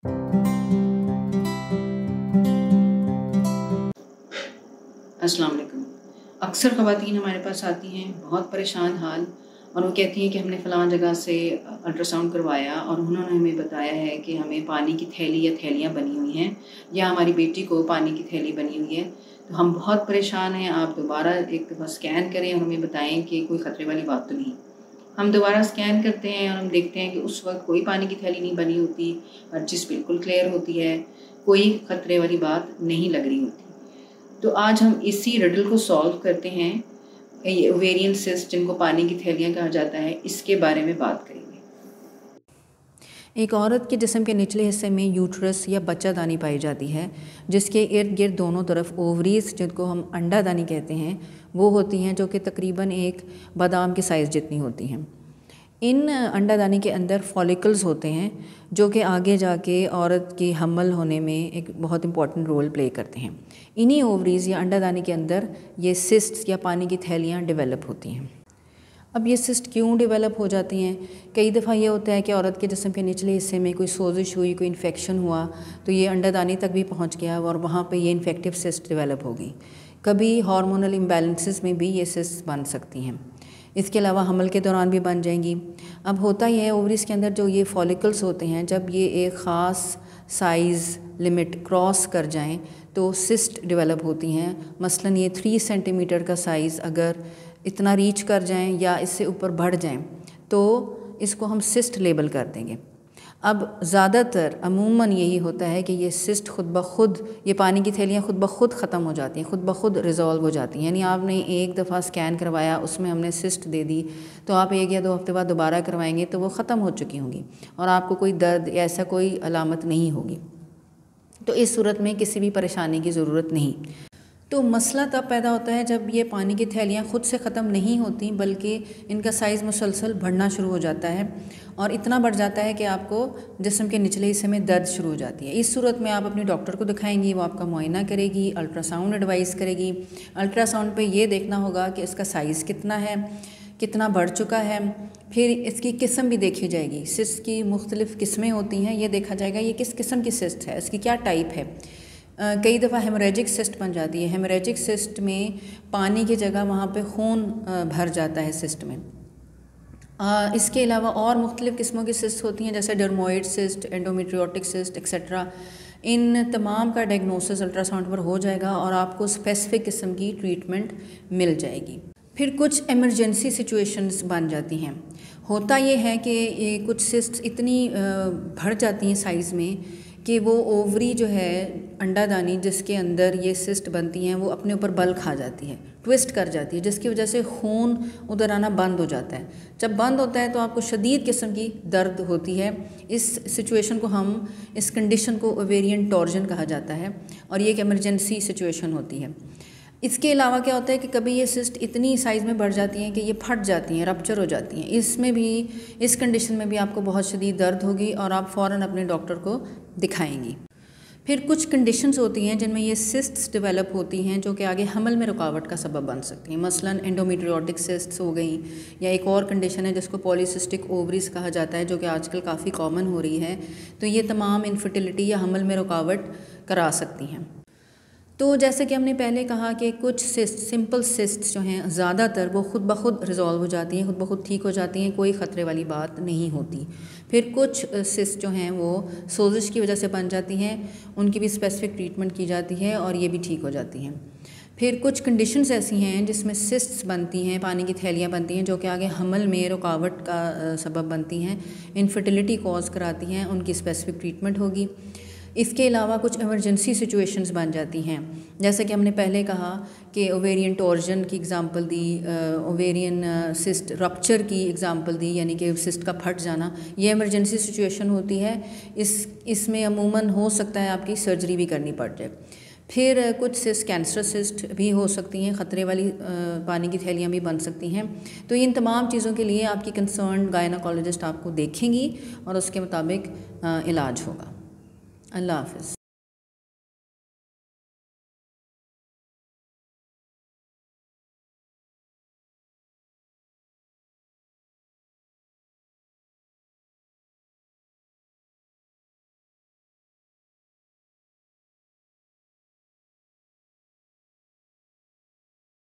अस्सलाम वालेकुम। अक्सर ख़वातीन हमारे पास आती हैं बहुत परेशान हाल, और वो कहती हैं कि हमने फ़लाँ जगह से अल्ट्रासाउंड करवाया और उन्होंने हमें बताया है कि हमें पानी की थैली या थैलियाँ बनी हुई हैं, या हमारी बेटी को पानी की थैली बनी हुई है। तो हम बहुत परेशान हैं, आप दोबारा एक दफ़ा स्कैन करें और हमें बताएं कि कोई ख़तरे वाली बात तो नहीं। हम दोबारा स्कैन करते हैं और हम देखते हैं कि उस वक्त कोई पानी की थैली नहीं बनी होती, हर चीज़ बिल्कुल क्लियर होती है, कोई ख़तरे वाली बात नहीं लग रही होती। तो आज हम इसी रिडल को सॉल्व करते हैं। ये ओवेरियन सिस्ट, जिनको पानी की थैलियाँ कहा जाता है, इसके बारे में बात करेंगे। एक औरत के जिस्म के निचले हिस्से में यूट्रस या बच्चादानी पाई जाती है, जिसके इर्द गिर्द दोनों तरफ ओवरीज, जिनको हम अंडादानी कहते हैं, वो होती हैं, जो कि तकरीबन एक बादाम के साइज़ जितनी होती हैं। इन अंडादानी के अंदर फॉलिकल्स होते हैं, जो कि आगे जाके औरत की हमल होने में एक बहुत इंपॉर्टेंट रोल प्ले करते हैं। इन्हीं ओवरीज़ या अंडादानी के अंदर ये सिस्ट्स या पानी की थैलियाँ डेवलप होती हैं। अब ये सिस्ट क्यों डेवलप हो जाती हैं? कई दफ़ा ये होता है कि औरत के जिस्म के निचले हिस्से में कोई सोजिश हुई, कोई इन्फेक्शन हुआ, तो ये अंडादानी तक भी पहुंच गया और वहाँ पे ये इन्फेक्टिव सिस्ट डेवलप हो गई। कभी हार्मोनल इम्बैलेंसेस में भी ये सिस्ट बन सकती हैं। इसके अलावा हमल के दौरान भी बन जाएंगी। अब होता यह है, ओवरीज़ के अंदर जो ये फॉलिकल्स होते हैं, जब ये एक ख़ास साइज़ लिमिट क्रॉस कर जाएं तो सिस्ट डेवलप होती हैं। मसलन ये 3 सेंटीमीटर का साइज़ अगर इतना रीच कर जाएं या इससे ऊपर बढ़ जाएं तो इसको हम सिस्ट लेबल कर देंगे। अब ज़्यादातर अमूमन यही होता है कि ये सिस्ट खुद ब खुद, ये पानी की थैलियाँ खुद ब खुद ख़त्म हो जाती हैं, खुद ब खुद रिज़ॉल्व हो जाती हैं। यानी आपने एक दफ़ा स्कैन करवाया, उसमें हमने सिस्ट दे दी, तो आप 1 या 2 हफ्ते बाद दोबारा करवाएंगे तो वो ख़त्म हो चुकी होंगी और आपको कोई दर्द या ऐसा कोई अलामत नहीं होगी। तो इस सूरत में किसी भी परेशानी की ज़रूरत नहीं। तो मसला तब पैदा होता है जब ये पानी की थैलियाँ ख़ुद से ख़त्म नहीं होती, बल्कि इनका साइज़ मुसलसल बढ़ना शुरू हो जाता है और इतना बढ़ जाता है कि आपको जिस्म के निचले हिस्से में दर्द शुरू हो जाती है। इस सूरत में आप अपनी डॉक्टर को दिखाएंगी, वो आपका मुआयना करेगी, अल्ट्रासाउंड एडवाइस करेगी। अल्ट्रासाउंड पे ये देखना होगा कि इसका साइज़ कितना है, कितना बढ़ चुका है। फिर इसकी किस्म भी देखी जाएगी, सिस्ट की मुख्तलिफ़ किस्में होती हैं, ये देखा जाएगा ये किस किस्म की सिस्ट है, इसकी क्या टाइप है। कई दफ़ा हेमोरेजिक सिस्ट बन जाती है। हेमोरेजिक सिस्ट में पानी की जगह वहाँ पे खून भर जाता है सिस्ट में। इसके अलावा और मुख्तलिफ़ किस्मों की सिस्ट होती हैं, जैसे dermoid cyst, endometriotic cyst etcetera. इन तमाम का डायग्नोसिस अल्ट्रासाउंड पर हो जाएगा और आपको स्पेसिफिक किस्म की ट्रीटमेंट मिल जाएगी। फिर कुछ एमरजेंसी सिचुएशंस बन जाती हैं। होता ये है कि ये कुछ सिस्ट इतनी बढ़ जाती हैं साइज़ में कि वो ओवरी जो है, अंडादानी जिसके अंदर ये सिस्ट बनती हैं, वो अपने ऊपर बल खा जाती है, ट्विस्ट कर जाती है, जिसकी वजह से खून उधर आना बंद हो जाता है। जब बंद होता है तो आपको शदीद किस्म की दर्द होती है। इस सिचुएशन को हम, इस कंडीशन को ओवेरियन टॉर्जन कहा जाता है और ये एक एमरजेंसी सिचुएशन होती है। इसके अलावा क्या होता है कि कभी ये सिस्ट इतनी साइज़ में बढ़ जाती हैं कि ये फट जाती हैं, रप्चर हो जाती हैं। इसमें भी, इस कंडीशन में भी आपको बहुत शदीद दर्द होगी और आप फ़ौरन अपने डॉक्टर को दिखाएंगी। फिर कुछ कंडीशंस होती हैं जिनमें ये सिस्ट्स डेवलप होती हैं, जो कि आगे हमल में रुकावट का सबब बन सकती हैं। मसलन एंडोमेट्रियोटिक सिस्ट्स हो गई, या एक और कंडीशन है जिसको पॉलीसिस्टिक ओवरीज कहा जाता है, जो कि आजकल काफ़ी कॉमन हो रही है। तो ये तमाम इनफर्टिलिटी या हमल में रुकावट करा सकती हैं। तो जैसे कि हमने पहले कहा कि कुछ सिस्ट, सिंपल सिस्ट्स जो हैं, ज़्यादातर वो खुद ब खुद रिज़ॉल्व हो जाती हैं, खुद ब खुद ठीक हो जाती हैं, कोई ख़तरे वाली बात नहीं होती। फिर कुछ सिस्ट जो हैं वो सोजिश की वजह से बन जाती हैं, उनकी भी स्पेसिफिक ट्रीटमेंट की जाती है और ये भी ठीक हो जाती हैं। फिर कुछ कंडीशंस ऐसी हैं जिसमें सिस्ट्स बनती हैं, पानी की थैलियाँ बनती हैं, जो कि आगे हमल में रुकावट का सबब बनती हैं, इनफर्टिलिटी कॉज कराती हैं, उनकी स्पेसिफिक ट्रीटमेंट होगी। इसके अलावा कुछ इमरजेंसी सिचुएशंस बन जाती हैं, जैसे कि हमने पहले कहा कि ओवेरियन टॉर्जन की एग्ज़ाम्पल दी, ओवेरियन सिस्ट रप्चर की एग्ज़ाम्पल दी, यानी कि सिस्ट का फट जाना, ये इमरजेंसी सिचुएशन होती है। इसमें अमूमन हो सकता है आपकी सर्जरी भी करनी पड़ जाए। फिर कुछ सिस्ट कैंसरस सिस्ट भी हो सकती हैं, ख़तरे वाली पानी की थैलियाँ भी बन सकती हैं। तो इन तमाम चीज़ों के लिए आपकी कंसर्न गायनोकोलॉजिस्ट आपको देखेंगी और उसके मुताबिक इलाज होगा। अल्लाह हाफ़िज़।